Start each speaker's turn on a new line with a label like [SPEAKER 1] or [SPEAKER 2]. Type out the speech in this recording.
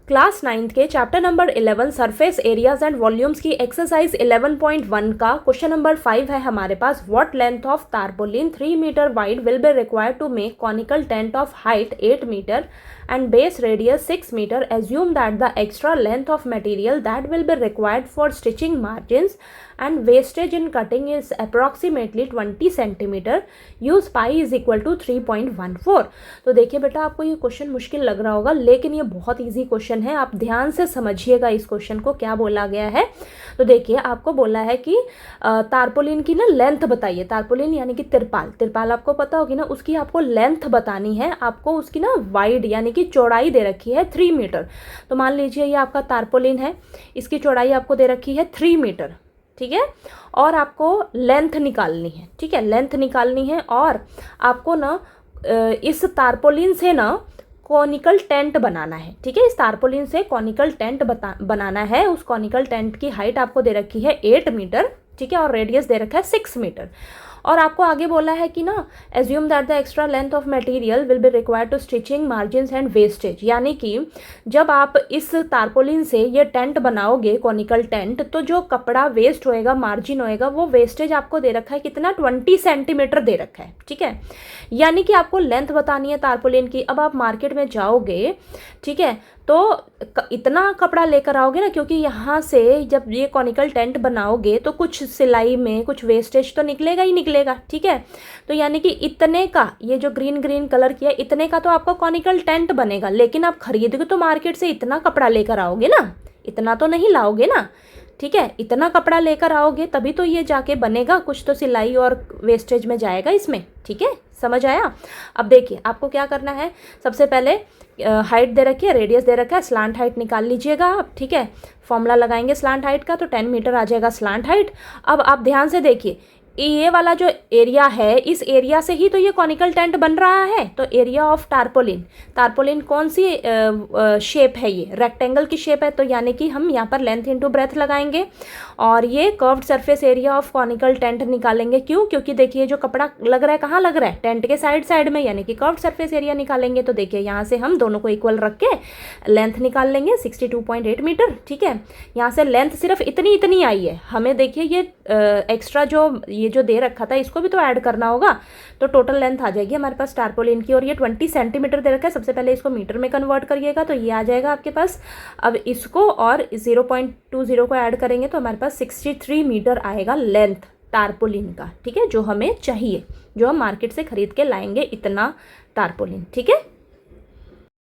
[SPEAKER 1] Class 9th के chapter number 11 surface areas and volumes की exercise 11.1 का क्वेश्चन नंबर 5 है हमारे पास। What length of tarpaulin 3 metre wide will be required to make conical tent of height 8 metre and base radius 6 meter. Assume that the extra length of material that will be required for stitching margins and wastage in cutting is approximately 20 centimeter. Use pi is equal to 3.14. तो देखिए बेटा, आपको ये question मुश्किल लग रहा होगा, लेकिन ये बहुत इजी क्वेश्चन है। आप ध्यान से समझिएगा इस क्वेश्चन को, क्या बोला गया है। तो देखिए, आपको बोला है कि तारपोलिन की ना लेंथ बताइए। तारपोलिन यानी कि तिरपाल, तिरपाल आपको पता होगी ना, उसकी आपको लेंथ बतानी है। आपको उसकी ना वाइड यानी कि चौड़ाई दे रखी है 3 मीटर। तो मान लीजिए ये आपका तारपोलिन है, इसकी चौड़ाई आपको दे रखी है 3 मीटर, ठीक है। और आपको लेंथ निकालनी है, ठीक है, लेंथ निकालनी है। और आपको ना इस तारपोलिन से ना कॉनिकल टेंट बनाना है, ठीक है। इस तारपोलिन से कॉनिकल टेंट बनाना है। उस कॉनिकल टेंट की हाइट आपको दे रखी है 8 मीटर, ठीक है, और रेडियस दे रखा है 6 मीटर। और आपको आगे बोला है कि ना assume that the extra length of material will be required to stitching margins and wastage, यानी कि जब आप इस तारपोलिन से ये टेंट बनाओगे कॉनिकल टेंट, तो जो कपड़ा वेस्ट होएगा, मार्जिन होएगा, वो वेस्टेज आपको दे रखा है कितना, 20 सेंटीमीटर दे रखा है, ठीक है। यानी कि आपको लेंथ बतानी है तारपोलिन की। अब आप मार्केट में जाओगे, ठीक है, तो इतना कपड़ा लेकर आओगे ना, क्योंकि यहाँ से जब ये कॉनिकल टेंट बनाओगे तो कुछ सिलाई में कुछ वेस्टेज तो निकलेगा ही निकलेगा, ठीक है। तो यानी कि इतने का, ये जो ग्रीन ग्रीन कलर किया, इतने का तो आपका कॉनिकल टेंट बनेगा। लेकिन आप खरीदोगे तो मार्केट से इतना कपड़ा लेकर आओगे ना, इतना तो नहीं लाओगे ना, ठीक है। इतना कपड़ा लेकर आओगे तभी तो ये जाके बनेगा, कुछ तो सिलाई और वेस्टेज में जाएगा इसमें, ठीक है। समझ आया। अब देखिए, आपको क्या करना है। सबसे पहले हाइट दे रखी है, रेडियस दे रखा है, स्लांट हाइट निकाल लीजिएगा आप, ठीक है। फॉर्मूला लगाएंगे स्लांट हाइट का, तो 10 मीटर आ जाएगा स्लांट हाइट। अब आप ध्यान से देखिए, ये वाला जो एरिया है, इस एरिया से ही तो ये कॉनिकल टेंट बन रहा है। तो एरिया ऑफ टारपोलिन, टारपोलिन कौन सी शेप है, ये रेक्टेंगल की शेप है। तो यानी कि हम यहाँ पर लेंथ इंटू ब्रेथ लगाएंगे और ये curved surface area of conical tent निकालेंगे। क्यों? क्योंकि देखिए जो कपड़ा लग रहा है कहाँ लग रहा है, टेंट के साइड साइड में, यानी कि कर्व्ड सरफेस एरिया निकालेंगे। तो देखिए यहाँ से हम दोनों को इक्वल रख के लेंथ निकाल लेंगे 62.8 मीटर, ठीक है। यहाँ से लेंथ सिर्फ इतनी आई है हमें। देखिए ये एक्स्ट्रा जो दे रखा था, इसको भी तो ऐड करना होगा। तो टोटल लेंथ आ जाएगी हमारे पास टारपोलिन की, और ये 20 सेंटीमीटर दे रखा है। सबसे पहले इसको मीटर में कन्वर्ट करिएगा, तो ये आ जाएगा आपके पास। अब इसको और 0.20 को ऐड करेंगे तो हमारे पास 63 मीटर आएगा लेंथ टारपोलिन का, ठीक है, जो हमें चाहिए, जो हम मार्केट से खरीद के लाएंगे इतना टारपोलिन, ठीक है।